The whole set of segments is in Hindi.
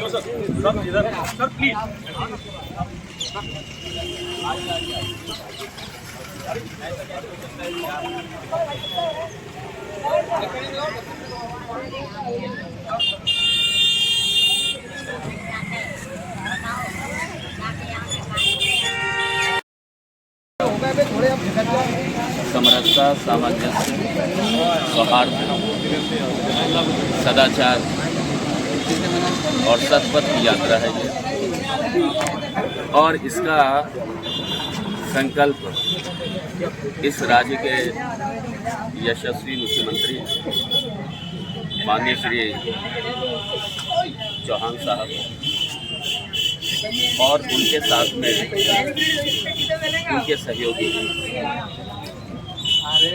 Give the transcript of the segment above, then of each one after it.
सर इधर सर प्लीज। समरसता, सामंजस्य, सौहार्द, सदाचार और सतपथ की यात्रा है ये। और इसका संकल्प इस राज्य के यशस्वी मुख्यमंत्री माननीय श्री चौहान साहब और उनके साथ में उनके सहयोगी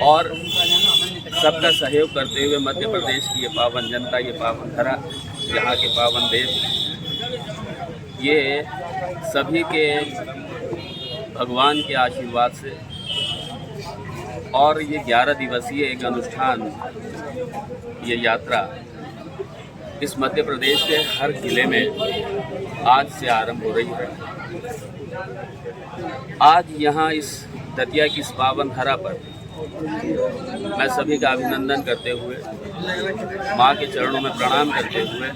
और सबका सहयोग करते हुए मध्य प्रदेश की ये पावन जनता, ये पावन धरा, यहाँ के पावन देव, ये सभी के भगवान के आशीर्वाद से और ये 11 दिवसीय एक अनुष्ठान, ये यात्रा इस मध्य प्रदेश के हर जिले में आज से आरंभ हो रही है। आज यहाँ इस दतिया की इस पावन धरा पर मैं सभी का अभिनंदन करते हुए, माँ के चरणों में प्रणाम करते हुए,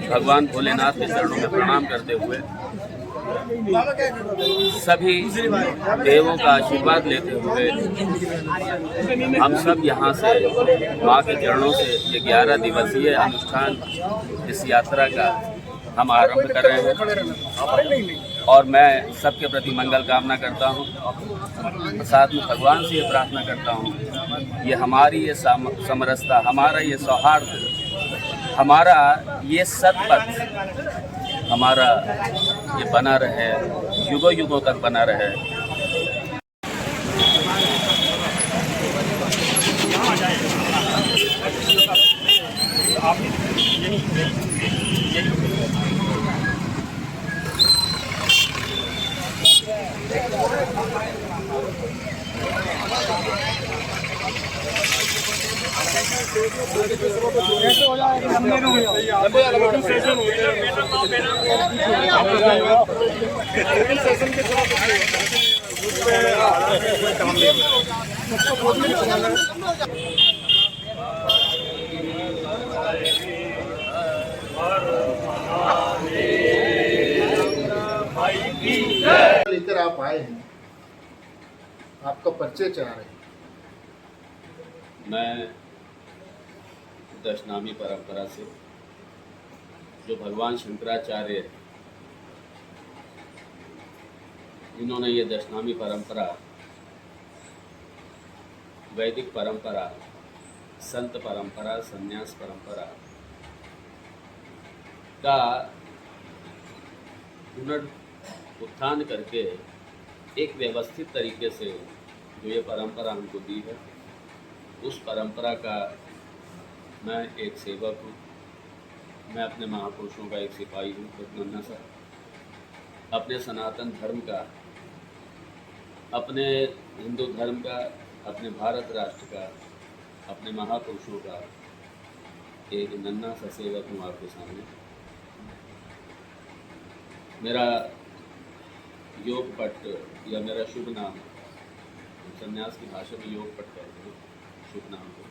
भगवान भोलेनाथ के चरणों में प्रणाम करते हुए, सभी देवों का आशीर्वाद लेते हुए हम सब यहाँ से माँ के चरणों से ये 11 दिवसीय अनुष्ठान, इस यात्रा का हम आरंभ कर रहे हैं। और मैं सबके प्रति मंगल कामना करता हूँ, साथ में भगवान से ये प्रार्थना करता हूँ, ये हमारी ये समरसता, हमारा ये सौहार्द, हमारा ये सतपथ, हमारा ये बना रहे, युगों युगों तक बना रहे। कैसे हो जाएगा? लेकर आप आए हैं, आपका परिचय चाह रहे हैं। मैं दशनामी परंपरा से, जो भगवान शंकराचार्य इन्होंने ये दशनामी परंपरा, वैदिक परंपरा, संत परंपरा, संन्यास परंपरा का पुनरुत्थान करके एक व्यवस्थित तरीके से जो ये परंपरा हमको दी है, उस परंपरा का मैं एक सेवक हूँ। मैं अपने महापुरुषों का एक सिपाही हूँ, एक नन्हा सा, अपने सनातन धर्म का, अपने हिंदू धर्म का, अपने भारत राष्ट्र का, अपने महापुरुषों का एक नन्हा सा सेवक हूँ आपके सामने। मेरा योग पट या मेरा शुभ नाम, संन्यास की भाषा में योग पट कहते हैं शुभ नाम को,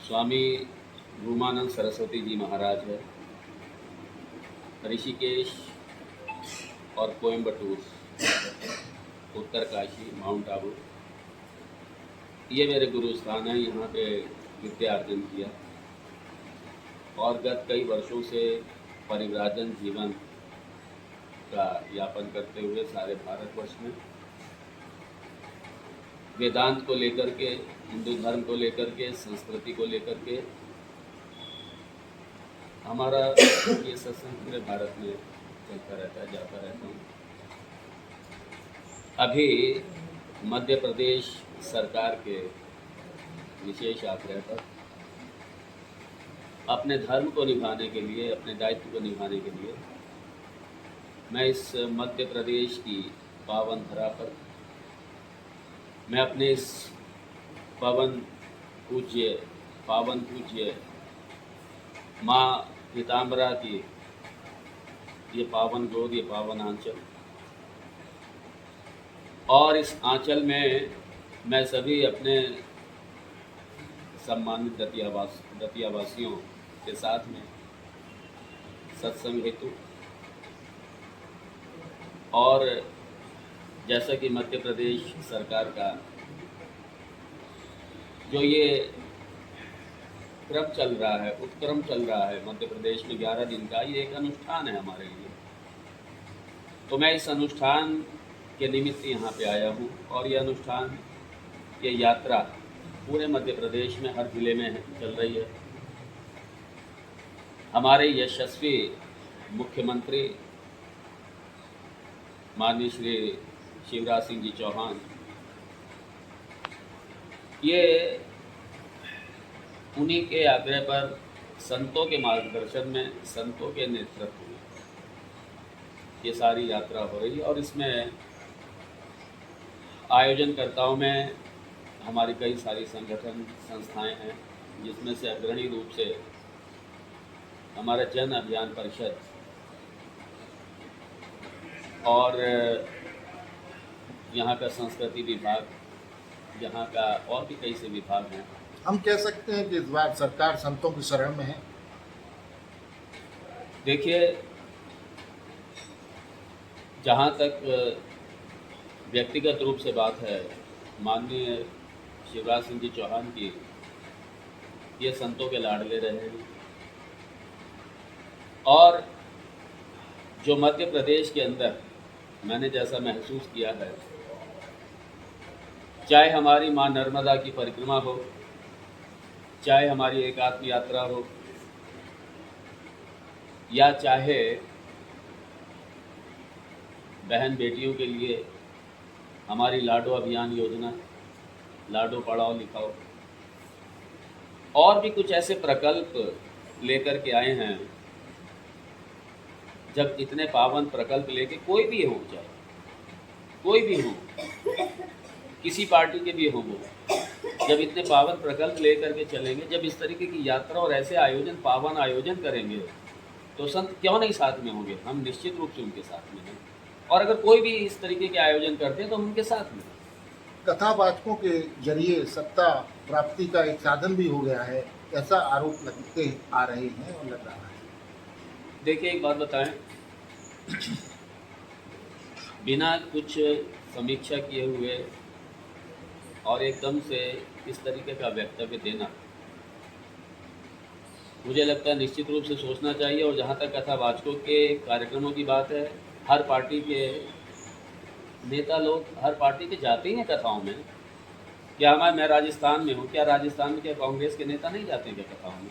स्वामी रूमानंद सरस्वती जी महाराज है। ऋषिकेश और कोयम्बटूर, उत्तरकाशी, माउंट आबू, ये मेरे गुरु स्थान हैं। यहाँ पे विद्या अर्जन किया और गत कई वर्षों से परिव्राजन जीवन का यापन करते हुए सारे भारतवर्ष में वेदांत को लेकर के, हिंदू धर्म को लेकर के, संस्कृति को लेकर के हमारा ये सत्संग पूरे भारत में चलता रहता है, जाता रहता हूँ। अभी मध्य प्रदेश सरकार के विशेष आग्रह पर अपने धर्म को निभाने के लिए, अपने दायित्व को निभाने के लिए मैं इस मध्य प्रदेश की पावन धरा पर, मैं अपने इस पावन पूज्य माँ पीताम्बरा की ये पावन गोद, ये पावन आंचल, और इस आंचल में मैं सभी अपने सम्मानित दतियावासियों के साथ में सत्संग हेतु, और जैसा कि मध्य प्रदेश सरकार का जो ये क्रम चल रहा है, उपक्रम चल रहा है मध्य प्रदेश में 11 दिन का, ये एक अनुष्ठान है हमारे लिए। तो मैं इस अनुष्ठान के निमित्त यहाँ पे आया हूँ, और ये अनुष्ठान, ये यात्रा पूरे मध्य प्रदेश में हर जिले में चल रही है। हमारे यशस्वी मुख्यमंत्री माननीय श्री शिवराज सिंह जी चौहान, ये उन्हीं के आग्रह पर, संतों के मार्गदर्शन में, संतों के नेतृत्व में ये सारी यात्रा हो रही है। और इसमें आयोजनकर्ताओं में हमारी कई सारी संगठन संस्थाएं हैं, जिसमें से अग्रणी रूप से हमारा जन अभियान परिषद और यहाँ का संस्कृति विभाग, यहाँ का और भी कई से विभाग हैं। हम कह सकते हैं कि इस बार सरकार संतों की शरण में है। देखिए, जहाँ तक व्यक्तिगत रूप से बात है, माननीय शिवराज सिंह जी चौहान की, ये संतों के लाडले रहे हैं, और जो मध्य प्रदेश के अंदर मैंने जैसा महसूस किया है, चाहे हमारी माँ नर्मदा की परिक्रमा हो, चाहे हमारी एकात्म यात्रा हो, या चाहे बहन बेटियों के लिए हमारी लाडो अभियान योजना, लाडो पढ़ाओ लिखाओ, और भी कुछ ऐसे प्रकल्प लेकर के आए हैं। जब इतने पावन प्रकल्प लेके, कोई भी हो, चाहे कोई भी हो, किसी पार्टी के भी हो, वो जब इतने पावन प्रकल्प लेकर के चलेंगे, जब इस तरीके की यात्रा और ऐसे आयोजन, पावन आयोजन करेंगे, तो संत क्यों नहीं साथ में होंगे? हम निश्चित रूप से उनके साथ में हैं, और अगर कोई भी इस तरीके के आयोजन करते हैं तो हम उनके साथ में। कथावाचकों के जरिए सत्ता प्राप्ति का एक साधन भी हो गया है, ऐसा आरोप लगते आ रहे हैं और लग रहा है। देखिए, एक बात बताएं, बिना कुछ समीक्षा किए हुए और एकदम से इस तरीके का वक्तव्य देना, मुझे लगता है निश्चित रूप से सोचना चाहिए। और जहाँ तक कथावाचकों के कार्यक्रमों की बात है, हर पार्टी के नेता लोग हर पार्टी के जाते ही हैं कथाओं में। क्या मैं राजस्थान में हूँ, क्या राजस्थान में क्या कांग्रेस के नेता नहीं जाते हैं क्या कथाओं में?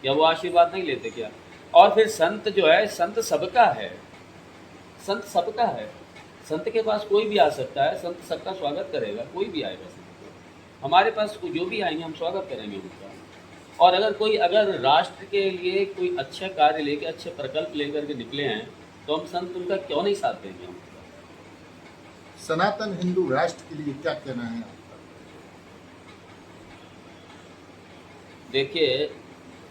क्या वो आशीर्वाद नहीं लेते क्या? और फिर संत जो है, संत सबका है, संत सबका है। संत के पास कोई भी आ सकता है, संत सबका स्वागत करेगा, कोई भी आएगा संत। हमारे पास जो भी आएंगे हम स्वागत करेंगे उनका। और अगर राष्ट्र के लिए कोई अच्छा कार्य लेके, अच्छे प्रकल्प लेकर के निकले हैं, तो हम संत उनका क्यों नहीं साथ देंगे? हम सनातन हिंदू राष्ट्र के लिए क्या कहना है आपका? देखिए,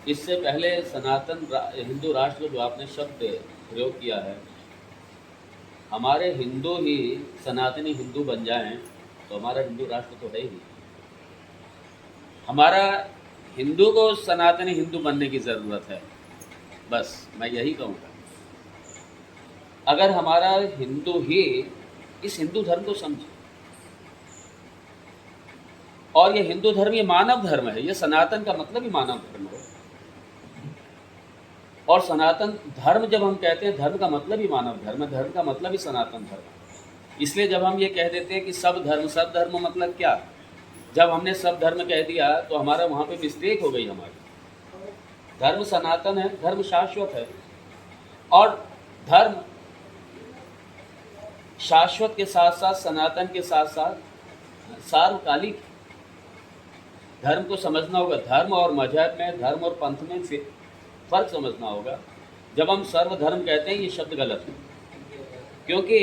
इससे पहले सनातन हिंदू राष्ट्र जो आपने शब्द प्रयोग किया है, हमारे हिंदू ही सनातनी हिंदू बन जाएं तो हमारा हिंदू राष्ट्र तो है ही। हमारा हिंदू को सनातनी हिंदू बनने की ज़रूरत है, बस मैं यही कहूँगा। अगर हमारा हिंदू ही इस हिंदू धर्म को समझे, और ये हिंदू धर्म ये मानव धर्म है, ये सनातन का मतलब ही मानव धर्म है। और सनातन धर्म जब हम कहते हैं, धर्म का मतलब ही मानव धर्म है, धर्म का मतलब ही सनातन धर्म। इसलिए जब हम ये कह देते हैं कि सब धर्म मतलब क्या, जब हमने सब धर्म कह दिया तो हमारा वहाँ पे मिस्टेक हो गई हमारी। धर्म सनातन है, धर्म शाश्वत है, और धर्म शाश्वत के साथ साथ, सनातन के साथ साथ सार्वकालिक। धर्म को समझना होगा, धर्म और मजहब में, धर्म और पंथ में से फर्क समझना होगा। जब हम सर्वधर्म कहते हैं, ये शब्द गलत है, क्योंकि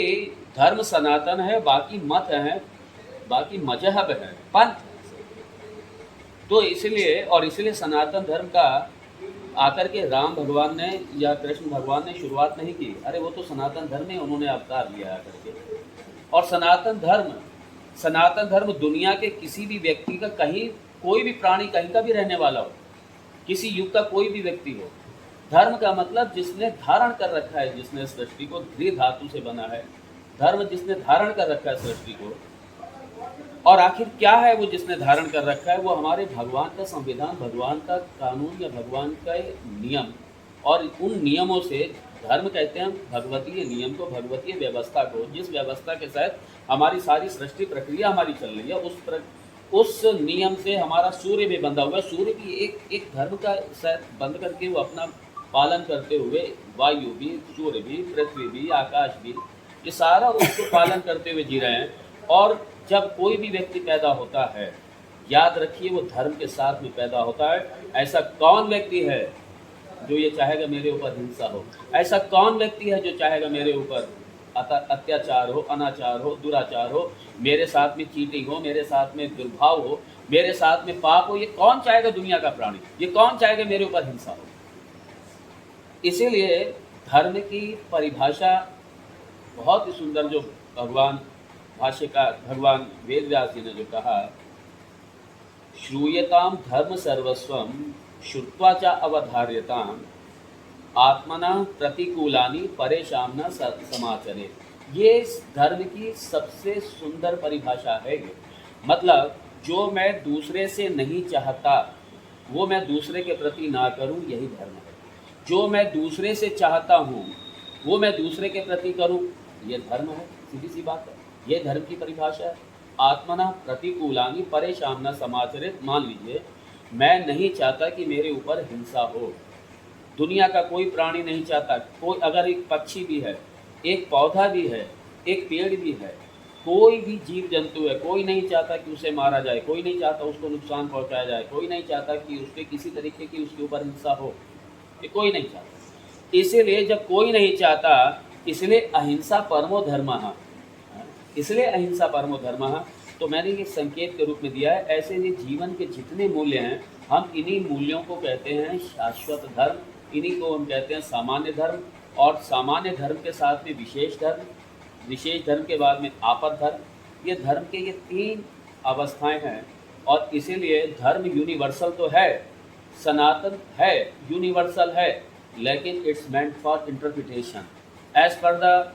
धर्म सनातन है, बाकी मत हैं, बाकी मजहब है, पंथ। तो इसलिए सनातन धर्म का आकर के राम भगवान ने या कृष्ण भगवान ने शुरुआत नहीं की, अरे वो तो सनातन धर्म में उन्होंने अवतार लिया आकर के। और सनातन धर्म दुनिया के किसी भी व्यक्ति का, कहीं कोई भी प्राणी कहीं का भी रहने वाला हो, किसी युग का कोई भी व्यक्ति हो, धर्म का मतलब जिसने धारण कर रखा है, जिसने सृष्टि को धृ धातु से बना है, धर्म जिसने धारण कर रखा है सृष्टि को। और आखिर क्या है वो जिसने धारण कर रखा है? वो हमारे भगवान का संविधान, भगवान का कानून या भगवान का नियम। और उन नियमों से, धर्म कहते हैं भगवतीय नियम को, भगवतीय व्यवस्था को, जिस व्यवस्था के तहत हमारी सारी सृष्टि प्रक्रिया हमारी चल रही है, उस नियम से हमारा सूर्य भी बंधा हुआ है। सूर्य भी एक धर्म का बंध करके वो अपना पालन करते हुए, वायु भी, सूर्य भी, पृथ्वी भी, आकाश भी, ये सारा उसको पालन करते हुए जी रहे हैं। और जब कोई भी व्यक्ति पैदा होता है, याद रखिए वो धर्म के साथ में पैदा होता है। ऐसा कौन व्यक्ति है जो ये चाहेगा मेरे ऊपर हिंसा हो? ऐसा कौन व्यक्ति है जो चाहेगा मेरे ऊपर अत्याचार हो, अनाचार हो, दुराचार हो, मेरे साथ में चीटिंग हो, मेरे साथ में दुर्भाव हो, मेरे साथ में पाप हो? ये कौन चाहेगा दुनिया का प्राणी? ये कौन चाहेगा मेरे ऊपर हिंसा हो? इसीलिए धर्म की परिभाषा बहुत ही सुंदर, जो भगवान वेद व्यास जी ने जो कहा, श्रूयताम धर्म सर्वस्वम श्रुत्वा च अवधार्यताम आत्मना प्रतिकूलानि परेशान न समाचरे। ये धर्म की सबसे सुंदर परिभाषा है। ये मतलब जो मैं दूसरे से नहीं चाहता वो मैं दूसरे के प्रति ना करूं, यही धर्म है। जो मैं दूसरे से चाहता हूं वो मैं दूसरे के प्रति करूं, ये धर्म है। सीधी सी बात है, ये धर्म की परिभाषा है। आत्मना प्रतिकूलानि परेशान न समाचरित। मान लीजिए मैं नहीं चाहता कि मेरे ऊपर हिंसा हो, दुनिया का कोई प्राणी नहीं चाहता। कोई अगर एक पक्षी भी है, एक पौधा भी है, एक पेड़ भी है, कोई भी जीव जंतु है, कोई नहीं चाहता कि उसे मारा जाए, कोई नहीं चाहता उसको नुकसान पहुंचाया जाए, कोई नहीं चाहता कि उसके किसी तरीके की उसके ऊपर हिंसा हो, ये कोई नहीं चाहता। इसीलिए जब कोई नहीं चाहता, इसलिए अहिंसा परमो धर्मः, इसलिए अहिंसा परमो धर्मः। तो मैंने ये संकेत के रूप में दिया है। ऐसे ही जीवन के जितने मूल्य हैं, हम इन्हीं मूल्यों को कहते हैं शाश्वत धर्म, इन्हीं को हम कहते हैं सामान्य धर्म। और सामान्य धर्म के साथ में विशेष धर्म, विशेष धर्म के बाद में आपद धर्म। ये धर्म के ये तीन अवस्थाएं हैं। और इसीलिए धर्म यूनिवर्सल तो है, सनातन है, यूनिवर्सल है, लेकिन it's meant for interpretation as per the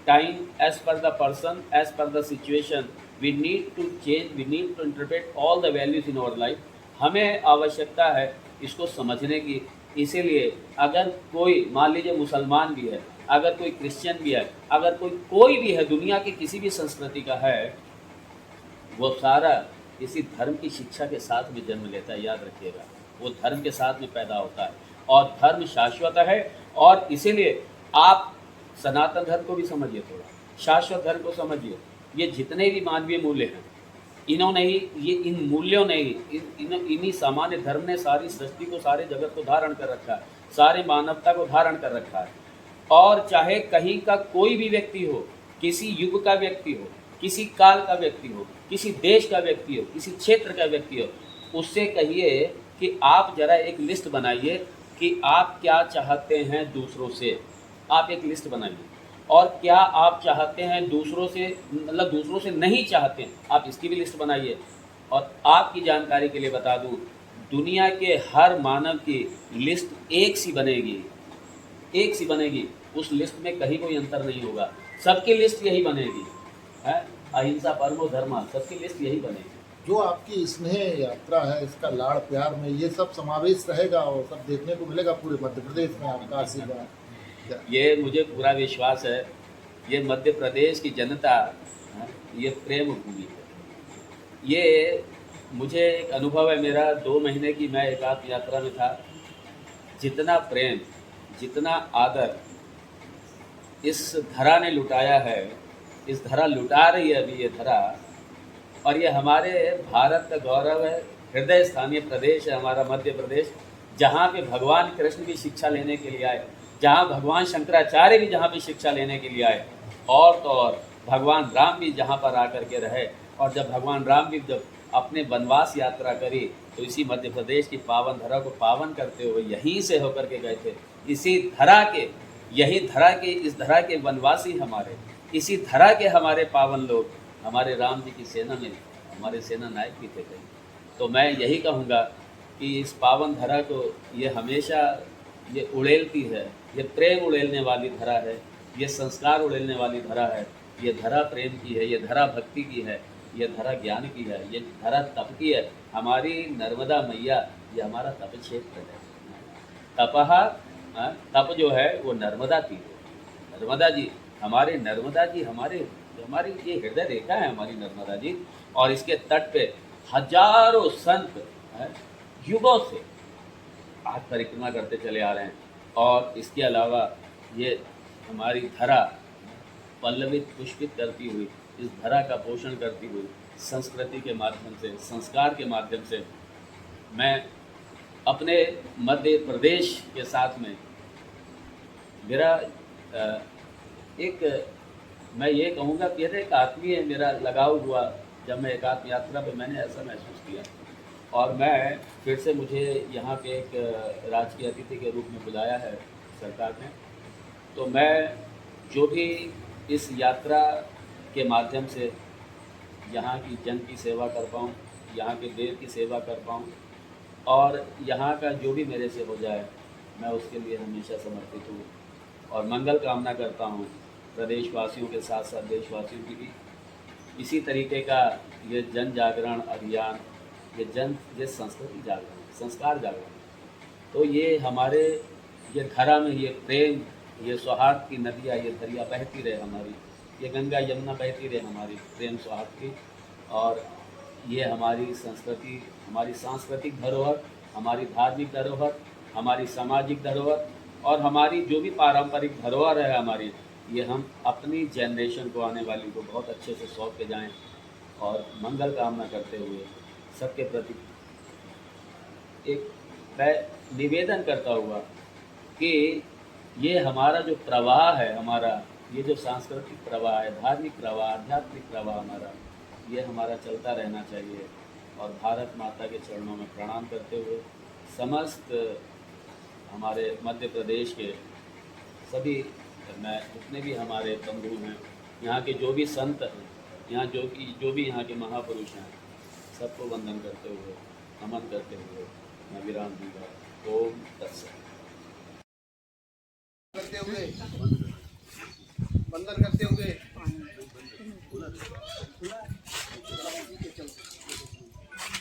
time, as per the person, as per the situation. We need to change, we need to interpret all the values in our life. हमें आवश्यकता है इसको समझने की। इसीलिए अगर कोई, मान लीजिए मुसलमान भी है, अगर कोई क्रिश्चियन भी है, अगर कोई भी है दुनिया की किसी भी संस्कृति का है, वो सारा इसी धर्म की शिक्षा के साथ में जन्म लेता है। याद रखिएगा, वो धर्म के साथ में पैदा होता है और धर्म शाश्वत है। और इसीलिए आप सनातन धर्म को भी समझिए, थोड़ा शाश्वत धर्म को समझिए। ये जितने भी मानवीय मूल्य हैं, इन्होंने ही, ये इन मूल्यों ने ही, इन्हीं सामान्य धर्म ने सारी सृष्टि को, सारे जगत को धारण कर रखा है, सारे मानवता को धारण कर रखा है। और चाहे कहीं का कोई भी व्यक्ति हो, किसी युग का व्यक्ति हो, किसी काल का व्यक्ति हो, किसी देश का व्यक्ति हो, किसी क्षेत्र का व्यक्ति हो, उससे कहिए कि आप जरा एक लिस्ट बनाइए कि आप क्या चाहते हैं दूसरों से। आप एक लिस्ट बनाइए, और क्या आप चाहते हैं दूसरों से, मतलब दूसरों से नहीं चाहते हैं, आप इसकी भी लिस्ट बनाइए। और आपकी जानकारी के लिए बता दूं, दुनिया के हर मानव की लिस्ट एक सी बनेगी, एक सी बनेगी। उस लिस्ट में कहीं कोई अंतर नहीं होगा, सबकी लिस्ट यही बनेगी है। अहिंसा परमो धर्मः, सबकी लिस्ट यही बनेगी। जो आपकी स्नेह यात्रा है, इसका लाड़ प्यार में ये सब समावेश रहेगा और सब देखने को मिलेगा पूरे मध्य प्रदेश में। आपका आशीर्वाद, ये मुझे पूरा विश्वास है। ये मध्य प्रदेश की जनता, ये प्रेम भूमि है। ये मुझे एक अनुभव है मेरा, 2 महीने की मैं एकांत यात्रा में था। जितना प्रेम, जितना आदर इस धरा ने लुटाया है, इस धरा लुटा रही है अभी ये धरा। और ये हमारे भारत का गौरव है, हृदय स्थानीय प्रदेश है हमारा मध्य प्रदेश, जहाँ पे भगवान कृष्ण भी शिक्षा लेने के लिए आए, जहाँ भगवान शंकराचार्य भी जहाँ पे शिक्षा लेने के लिए आए, और तो और भगवान राम भी जहाँ पर आकर के रहे। और जब भगवान राम भी जब अपने वनवास यात्रा करी तो इसी मध्य प्रदेश की पावन धरा को पावन करते हुए यहीं से होकर के गए थे। इसी धरा के, यही धरा के, इस धरा के वनवासी हमारे, इसी धरा के हमारे पावन लोग, हमारे राम जी की सेना में हमारे सेना नायक भी थे कहीं। तो मैं यही कहूँगा कि इस पावन धरा को ये हमेशा ये उड़ेलती है, ये प्रेम उड़ेलने वाली धरा है, ये संस्कार उड़ेलने वाली धरा है, ये धरा प्रेम की है, ये धरा भक्ति की है, ये धरा ज्ञान की है, ये धरा तप की है। हमारी नर्मदा मैया ये हमारा तप क्षेत्र है। तपहा, तप जो है वो नर्मदा की है। नर्मदा जी हमारे, नर्मदा जी हमारे, हमारी ये हृदय रेखा है हमारी नर्मदा जी, और इसके तट पे हजारों संत युगों से आज परिक्रमा करते चले आ रहे हैं। और इसके अलावा ये हमारी धरा पल्लवित पुष्पित करती हुई, इस धरा का पोषण करती हुई संस्कृति के माध्यम से, संस्कार के माध्यम से, मैं अपने मध्य प्रदेश के साथ में मेरा एक, मैं ये कहूँगा कि एक आत्मीय मेरा लगाव हुआ जब मैं एकात्म यात्रा पे मैंने ऐसा महसूस किया। और मैं फिर से, मुझे यहाँ पे एक राजकीय अतिथि के रूप में बुलाया है सरकार ने, तो मैं जो भी इस यात्रा के माध्यम से यहाँ की जन की सेवा कर पाऊँ, यहाँ के देव की सेवा कर पाऊँ, और यहाँ का जो भी मेरे से हो जाए मैं उसके लिए हमेशा समर्पित हूँ। और मंगल कामना करता हूँ प्रदेशवासियों के साथ साथ देशवासियों की भी। इसी तरीके का ये जन जागरण अभियान, ये संस्कृति जागरण, संस्कार जागरण, तो ये हमारे, ये धरा में ये प्रेम, ये सौहार्द की नदियाँ, ये दरिया बहती रहे हमारी, ये गंगा यमुना बहती रहे हमारी प्रेम सौहार्द की। और ये हमारी संस्कृति, हमारी सांस्कृतिक धरोहर, हमारी धार्मिक धरोहर, हमारी सामाजिक धरोहर, और हमारी जो भी पारंपरिक धरोहर है हमारी, ये हम अपनी जनरेशन को, आने वाली को बहुत अच्छे से सौंप के जाएं। और मंगल कामना करते हुए सबके प्रति एक मैं निवेदन करता हुआ कि ये हमारा जो प्रवाह है, हमारा ये जो सांस्कृतिक प्रवाह है, धार्मिक प्रवाह, आध्यात्मिक प्रवाह हमारा, ये हमारा चलता रहना चाहिए। और भारत माता के चरणों में प्रणाम करते हुए समस्त हमारे मध्य प्रदेश के सभी, मैं जितने भी हमारे बंधु हैं, यहाँ के जो भी संत हैं, यहाँ जो भी यहाँ के महापुरुष हैं, सबको वंदन करते हुए, नमन करते हुए मैं विराम दूंगा। ओम तत्सत। करते हुए, वंदन करते हुए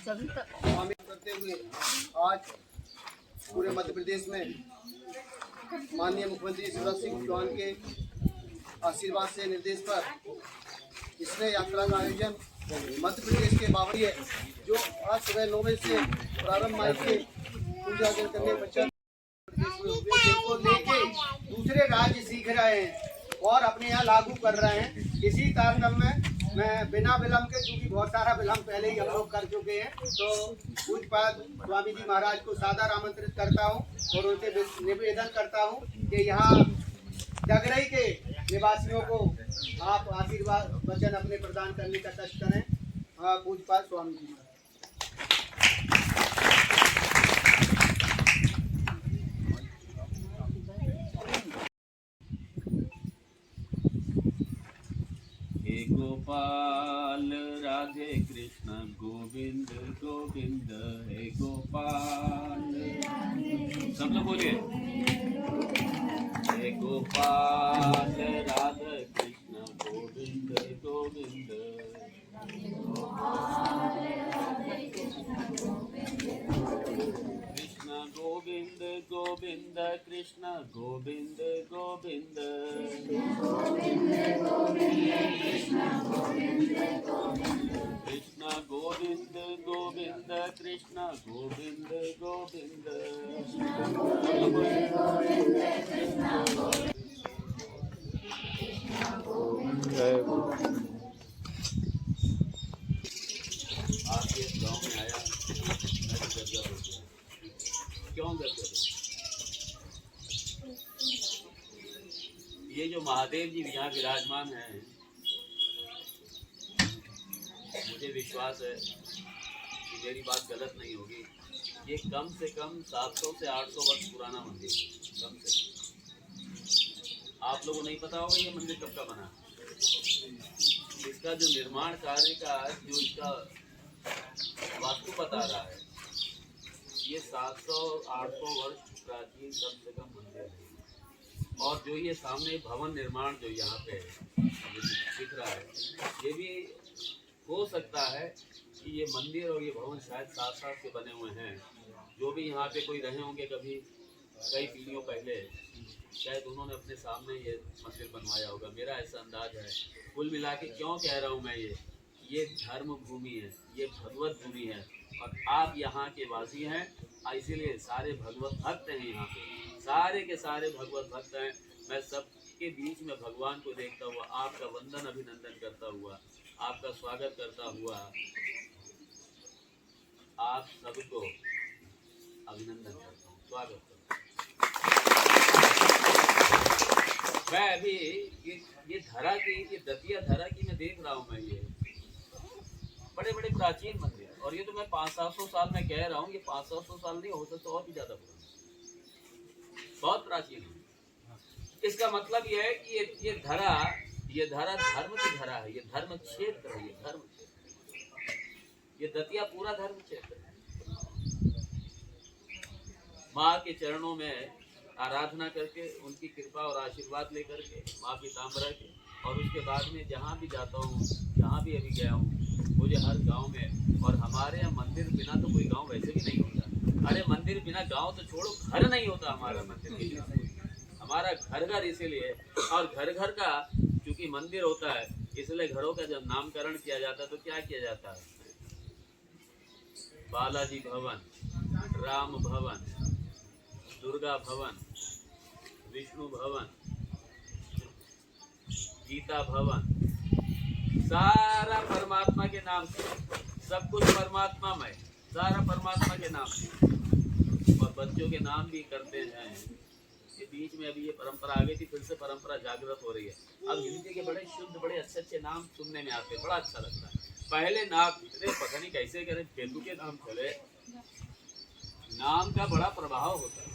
करते हुए आज पूरे मध्य प्रदेश में माननीय मुख्यमंत्री शिवराज सिंह चौहान के आशीर्वाद से, निर्देश पर इसमें यात्रा का आयोजन मध्य प्रदेश के बावड़िए जो आज सुबह 9 बजे से प्रारंभ माई के पूजा अर्चन करने पश्चात को लेके दूसरे राज्य सीख रहे हैं और अपने यहाँ लागू कर रहे हैं। इसी तारतम्य में मैं बिना विलम्ब के, क्योंकि बहुत सारा विलम्ब पहले ही हम लोग कर चुके हैं, तो पूज्यपाद स्वामी जी महाराज को सादर आमंत्रित करता हूँ और उनसे निवेदन करता हूँ कि यहाँ डगरई के निवासियों को आप आशीर्वाद वचन अपने प्रदान करने का कष्ट करें। पूज्यपाद स्वामी जी। गोपाल राधे कृष्ण गोविंद गोविंद, हे गोपाल, सब लोग बोलिए, हे गोपाल राधे कृष्ण गोविंद गोविंद, कृष्ण गोविंद गोविंद, कृष्ण गोविंद गोविंद, कृष्ण गोविंद गोविंद, कृष्ण गोविंद गोविंद। आपके गाँव में आया, मैं तो गदगद हो गया। क्यों गदगद? ये जो महादेव जी यहाँ विराजमान हैं, मुझे विश्वास है कि मेरी बात गलत नहीं होगी, ये कम से कम 700 से 800 वर्ष पुराना मंदिर है, कम से कम। आप लोगों को नहीं पता होगा ये मंदिर कब का बना। इसका जो निर्माण कार्य का जो इसका वास्तु बता रहा है, ये 700-800 वर्ष प्राचीन कम से कम मंदिर है। और जो ये सामने भवन निर्माण जो यहाँ पे दिख रहा है, ये भी हो सकता है कि ये मंदिर और ये भवन शायद साथ के बने हुए हैं। जो भी यहाँ पे कोई रहे होंगे कभी कई पीढ़ियों पहले, शायद उन्होंने अपने सामने ये मंदिर बनवाया होगा, मेरा ऐसा अंदाज है। कुल मिला के क्यों कह रहा हूँ मैं ये धर्म भूमि है, ये भगवत भूमि है, और आप यहाँ के वासी हैं, इसीलिए सारे भगवत भक्त हैं यहाँ पे, सारे के सारे भगवत भक्त हैं। मैं सबके बीच में भगवान को देखता हुआ आपका वंदन अभिनंदन करता हुआ, आपका स्वागत करता हुआ, आप सबको अभिनंदन करता हूँ, स्वागत करता हूँ। मैं अभी ये धरा की, ये दतिया धरा की मैं देख रहा हूँ, मैं ये बड़े बड़े प्राचीन मंदिर, और ये तो मैं 500-700 साल में कह रहा हूँ, ये 500-700 साल नहीं हो सकता, और भी ज्यादा पुराना, बहुत प्राचीन है। इसका मतलब ये है कि ये धरा धर्म की धरा है, ये धर्म क्षेत्र है, ये धर्म क्षेत्र, ये दतिया पूरा धर्म क्षेत्र है। माँ के चरणों में आराधना करके, उनकी कृपा और आशीर्वाद लेकर के, माँ पीताम्बरा के, और उसके बाद में जहाँ भी जाता हूँ, जहाँ भी अभी गया हूँ, मुझे हर गांव में, और हमारे यहाँ मंदिर बिना तो कोई गांव वैसे भी नहीं होता। अरे मंदिर बिना गांव तो छोड़ो, घर नहीं होता हमारा मंदिर बिना। हमारा घर घर इसीलिए, और घर घर का चूंकि मंदिर होता है, इसलिए घरों का जब नामकरण किया जाता है तो क्या किया जाता है? बालाजी भवन, राम भवन, दुर्गा भवन, विष्णु भवन, गीता भवन, सारा परमात्मा के नाम से, सब कुछ परमात्मा में, सारा परमात्मा के नाम से, और बच्चों के नाम भी करते हैं। ये बीच में अभी ये परंपरा आ गई थी, फिर से परंपरा जागृत हो रही है। अब हिंदी के बड़े शुद्ध, बड़े अच्छे अच्छे नाम सुनने में आते हैं, बड़ा अच्छा लगता है। पहले नाम पता नहीं कैसे करें, केतु के नाम चले, नाम का बड़ा प्रभाव होता है।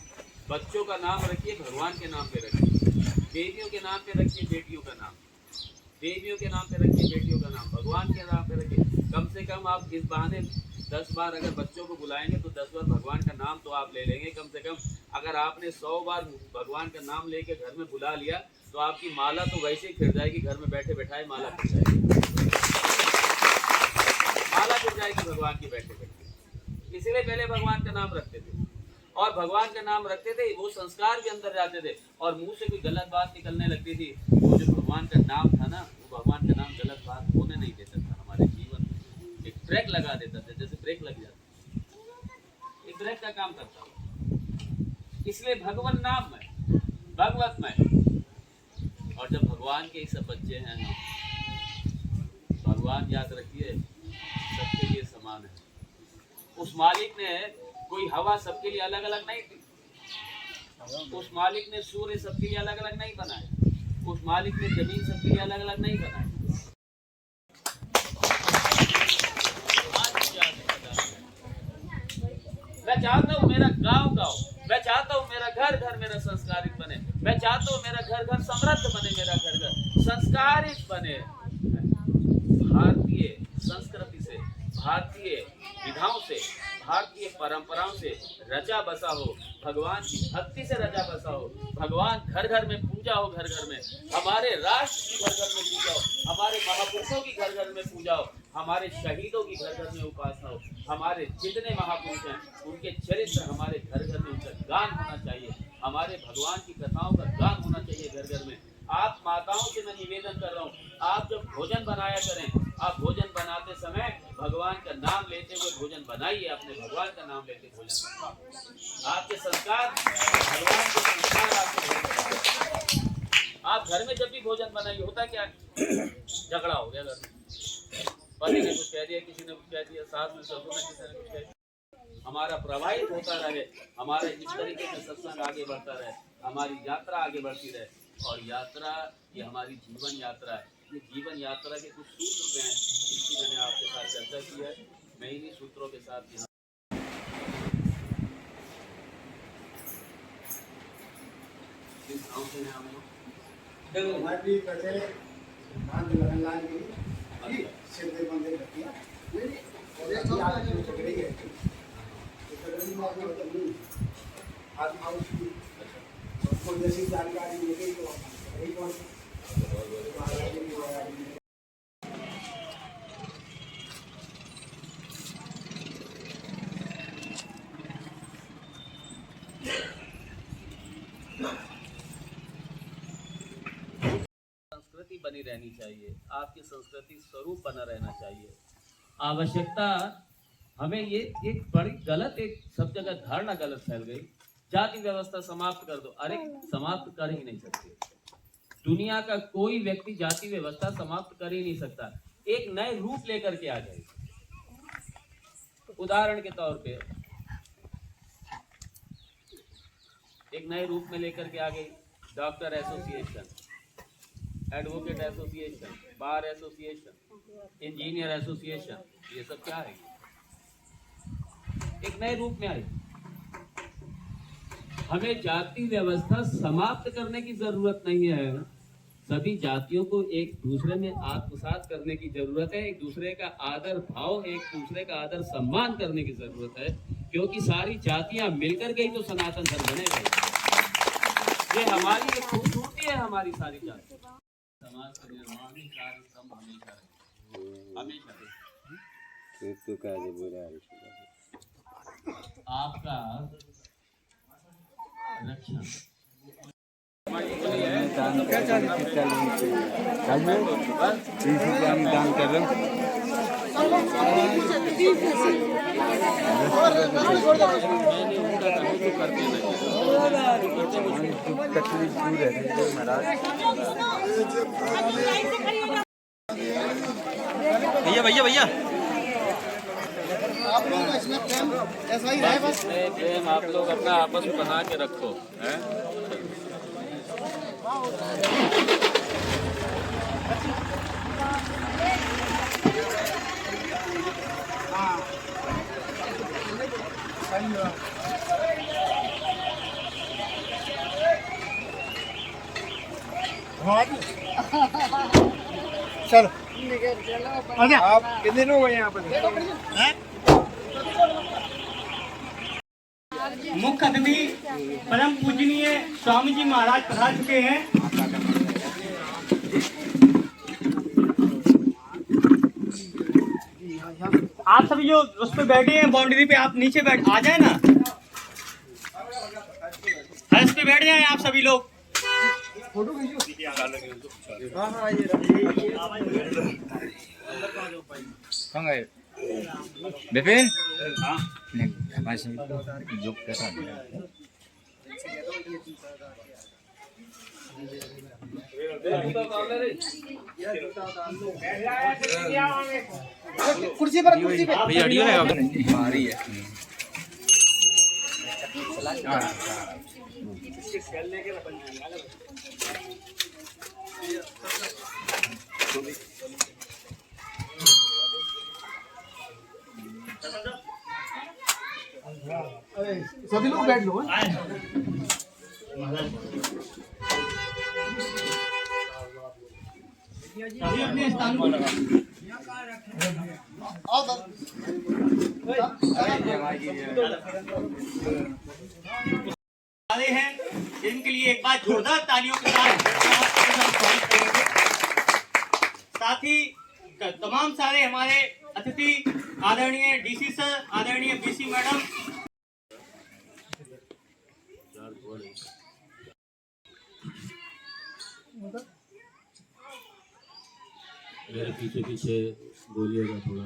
बच्चों का नाम रखिए, भगवान के नाम पे रखिए, देवियों के नाम पे रखिए, बेटियों का नाम, देवियों के नाम पे रखिए, बेटियों का नाम, भगवान के नाम पे रखिए। कम से कम आप इस बहाने 10 बार अगर बच्चों को बुलाएंगे तो 10 बार भगवान का नाम तो आप ले लेंगे कम से कम। अगर आपने 100 बार भगवान का नाम लेके घर में बुला लिया तो आपकी माला तो वैसे ही फिर जाएगी, घर में बैठे बैठाए माला फिर जाएगी, माला फिर जाएगी भगवान की बैठे बैठे। इसीलिए पहले भगवान का नाम रखते थे, और भगवान का नाम रखते थे, वो संस्कार भी अंदर जाते थे, और मुंह से कोई गलत बात निकलने लगती थी, वो जो भगवान का नाम था ना, वो भगवान का नाम गलत बात होने नहीं देता था हमारे जीवन में, एक ब्रेक लगा देता था, जैसे ब्रेक लग जाता, एक ब्रेक का काम करता था। इसलिए भगवान नाम में, भगवत में, और जब भगवान के सब बच्चे हैं, भगवान याद रखिए सबके लिए समान है। उस मालिक ने कोई हवा सबके लिए अलग अलग नहीं थी, उस मालिक ने सूर्य सबके लिए अलग अलग नहीं बनाए, उस मालिक ने जमीन सबके लिए अलग अलग नहीं बनाए। मैं चाहता हूँ मेरा गांव गांव, मैं चाहता हूँ मेरा घर घर मेरा संस्कारित बने, मैं चाहता हूँ मेरा घर घर समृद्ध बने, मेरा घर घर संस्कारित बने, भारतीय संस्कृति से, भारतीय विधाओं से, भारतीय परंपराओं से रचा बसा हो, भगवान की भक्ति से रचा बसा हो, भगवान घर घर में पूजा हो, घर घर में हमारे राष्ट्र की घर घर में पूजा हो, हमारे महापुरुषों की घर घर में पूजा हो, हमारे शहीदों की घर घर में उपासना हो, हमारे जितने महापुरुष हैं उनके चरित्र हमारे घर घर में उनका गान होना चाहिए, हमारे भगवान की कथाओं का गान होना चाहिए घर घर में। आप माताओं से मैं निवेदन कर रहा हूँ, आप जब भोजन बनाया करें, आप भोजन बनाते समय भगवान का नाम लेते हुए भोजन बनाइए, अपने भगवान का नाम लेते भोजन। आपके संस्कार भगवान के संस्कार आपके, आप घर में जब भी भोजन बनाइए, होता क्या झगड़ा हो गया घर में, पति ने कुछ कह दिया, किसी ने कुछ कह दिया, सास ने ससुर ने किसी ने कुछ कह दिया, हमारा प्रवाहित होता रहे, हमारे इस तरीके से सत्संग आगे बढ़ता रहे, हमारी यात्रा आगे बढ़ती रहे। और यात्रा ये हमारी जीवन यात्रा है, ये जीवन यात्रा के कुछ सूत्र हैं, इसकी मैंने आपके साथ चर्चा की है। मैं इन्हीं सूत्रों के साथ यहाँ किस गाँव से हैं हम लोग? संस्कृति बनी रहनी चाहिए, आपकी संस्कृति स्वरूप बना रहना चाहिए। आवश्यकता हमें ये एक बड़ी गलत, एक सब जगह धारणा गलत फैल गई, जाति व्यवस्था समाप्त कर दो। अरे समाप्त कर ही नहीं सकते, दुनिया का कोई व्यक्ति जाति व्यवस्था समाप्त कर ही नहीं सकता, एक नए रूप लेकर के आ जाएगी। उदाहरण के तौर पे एक नए रूप में लेकर के आ गई doctor association, advocate association, bar association, engineer association, ये सब क्या है? एक नए रूप में आई। हमें जाति व्यवस्था समाप्त करने की जरूरत नहीं है, सभी जातियों को एक दूसरे में आत्मसात करने की जरूरत है, एक दूसरे का आदर भाव, एक दूसरे का आदर सम्मान करने की जरूरत है, क्योंकि सारी जातियां मिलकर के ही तो सनातन धर्म बनेगा। ये हमारी एक खूबसूरती है, हमारी सारी जाति। समाज का निर्माण ही कार्य क्रम हमेशा रहे, हमेशा आपका रक्षण। दान कर रहे भैया भैया भैया आप लोगों का इसमें प्रेम ऐसा ही है बस। प्रेम आप लोग अपना आपस में बना के रखो, है? चलो आप कितने लोग हैं यहाँ पर? मुख्य अतिथि परम पूजनीय स्वामी जी महाराज पधार चुके हैं। आप सभी जो उस पे बैठे हैं बाउंड्री पे, आप नीचे बैठ आ जाए ना, फर्श पे बैठ जाए आप सभी लोग। फोटो विपिन कुर्सी पर भैया ऑडियो लगा मारी है। सभी लोग बैठ लो। सभी अपने स्थान पर वाले हैं, इनके लिए एक बार जोरदार तालियों के साथ साथ ही तमाम सारे हमारे अतिथि आदरणीय डीसी सर, आदरणीय बीसी मैडम, मेरे पीछे पीछे बोलिएगा थोड़ा।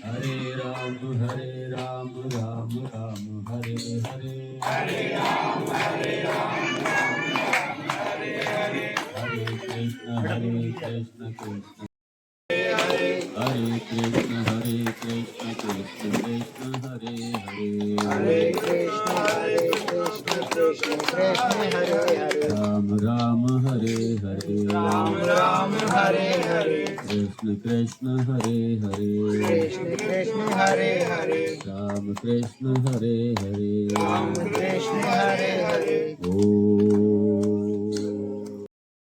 हरे राम राम राम हरे हरे, हरे राम राम हरे हरे, हरे कृष्ण कृष्ण हरे कृष्ण कृष्ण कृष्ण हरे हरे, हरे कृष्ण कृष्ण हरे हरे, राम राम हरे हरे, राम राम हरे हरे। कृष्ण हरे हरे कृष्ण हरे हरे राम कृष्ण हरे हरे कृष्ण हरे हरे।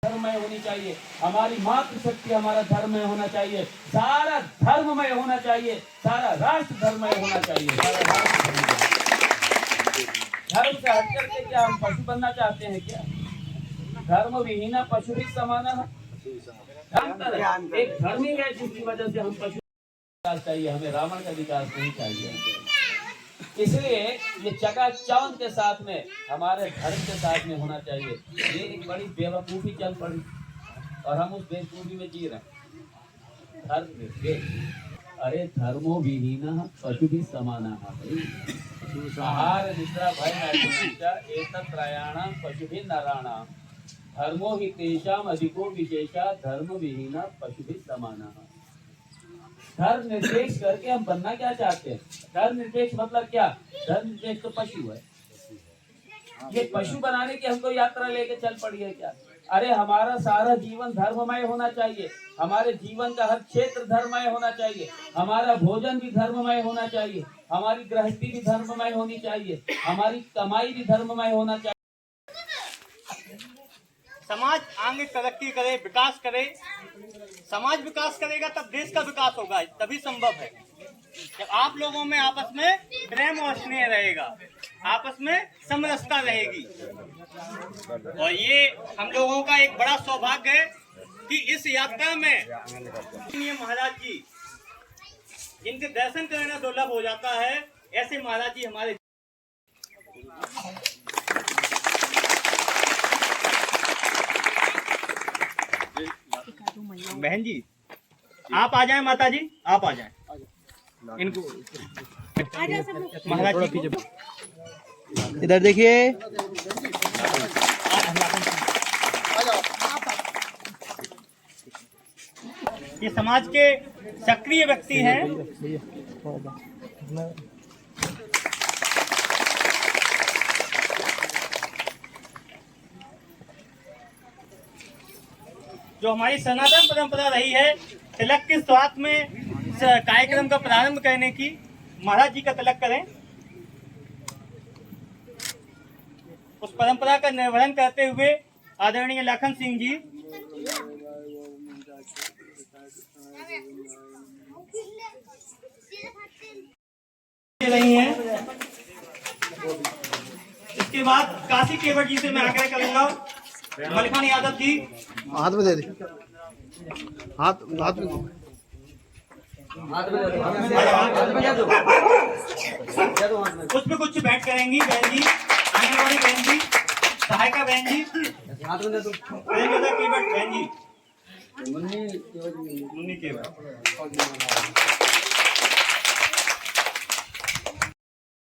धर्ममय होनी चाहिए, हमारी मातृशक्ति हमारा धर्ममय होना चाहिए, सारा धर्ममय होना चाहिए, सारा राष्ट्र धर्ममय होना चाहिए, सारा राष्ट्र धर्म से हट करके क्या हम पशु बनना चाहते हैं क्या? धर्म विहीन पशु भी समान है। एक धर्म ही है जिसकी वजह से हम पशु विकास चाहिए, हमें रावण का विकास नहीं चाहिए। इसलिए ये चकाचौंध के साथ में हमारे धर्म के साथ में होना चाहिए। ये एक बड़ी बेवकूफी चल पड़ी और हम उस बेवकूफी में जी रहे हैं। धर्म अरे धर्मो विहीन पशु भी समान आहार निद्रा भय नैमिषा एतत् त्रयाणां पशुभिः नराणां धर्मो हि तेषाम् अधिको विशेषा धर्म विहीन पशुभिः समानः। धर्म निरपेक्ष करके हम बनना क्या चाहते हैं? धर्म निरपेक्ष मतलब क्या? धर्म निरपेक्ष तो पशु है। ये पशु बनाने की हमको यात्रा लेके चल पड़ी है क्या? अरे हमारा सारा जीवन धर्ममय होना चाहिए, हमारे जीवन का हर क्षेत्र धर्ममय होना चाहिए, हमारा भोजन भी धर्ममय होना चाहिए, हमारी गृहस्थी भी धर्ममय होनी चाहिए, हमारी कमाई भी धर्ममय होना चाहिए। समाज आगे तरक्की करे, विकास करे। समाज विकास करेगा तब देश का विकास होगा, तभी संभव है। जब आप लोगों में आपस में प्रेम और स्नेह रहेगा, आपस में समरसता रहेगी। और ये हम लोगों का एक बड़ा सौभाग्य है कि इस यात्रा में महाराज जी, जिनके दर्शन करना दुर्लभ हो जाता है, ऐसे महाराज जी हमारे बहन जी आप आ जाएं, माता जी आप आ जाएं, इनको महाराज जी इधर देखिए। ये समाज के सक्रिय व्यक्ति हैं। जो हमारी सनातन परंपरा रही है, तिलक के स्वाद में कार्यक्रम का प्रारंभ करने की, महाराज जी का तिलक करें। उस परंपरा का निर्वहन करते हुए आदरणीय लखन सिंह जी रही हैं। इसके बाद काशी केवट जी से मैं आग्रह करूंगा, मलखान यादव जी हाथ में दे दे, हाथ में उसमें कुछ बैठ करेंगी बहन जी, आंगनबाड़ी बहन जी, सहायिका बहन जी, केवट बहन जी, मुन्नी केवट,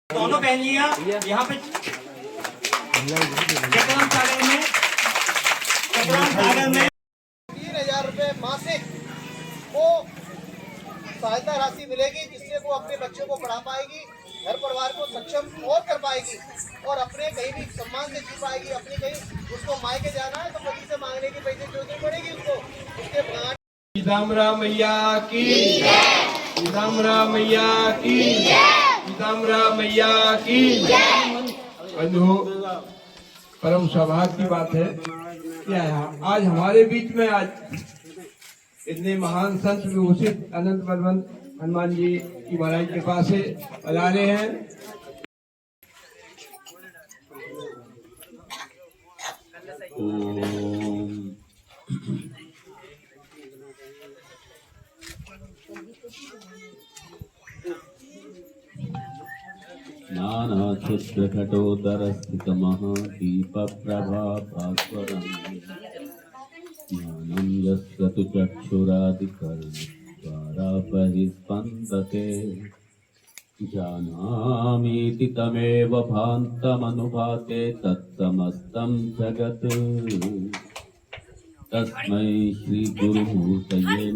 दोनों बहन जी यहाँ पे चक्रम सागर में 3000 रुपए मासिक को सहायता राशि मिलेगी, जिससे वो अपने बच्चों को पढ़ा पाएगी, घर परिवार को सक्षम और कर पाएगी और अपने कहीं भी सम्मान से जी पाएगी। अपने कहीं उसको मायके जाना है तो पति से मांगने की पैसे की जरूरत पड़ेगी उसको। उसके बाद सीतामढ़ी मैया की, सीतामढ़ी मैया की, सीतामढ़ी मैया की। बंधु, परम सौभाग्य की बात है क्या है आज हमारे बीच में आज इतने महान संत विभूषित अनंत बलवंत हनुमान जी की महाराज कृपा से पधारे हैं। नानाक्षुद्रघटोदरस्थितमहादीपप्रभाभास्वरम् ज्ञानं यस्य तु चक्षुरादिकर्णद्वारा बहिस्पन्दते जानामीति तमेव भान्तमनुभाते तत्समस्तं जगत् तस्मै श्रीगुरुमूर्तये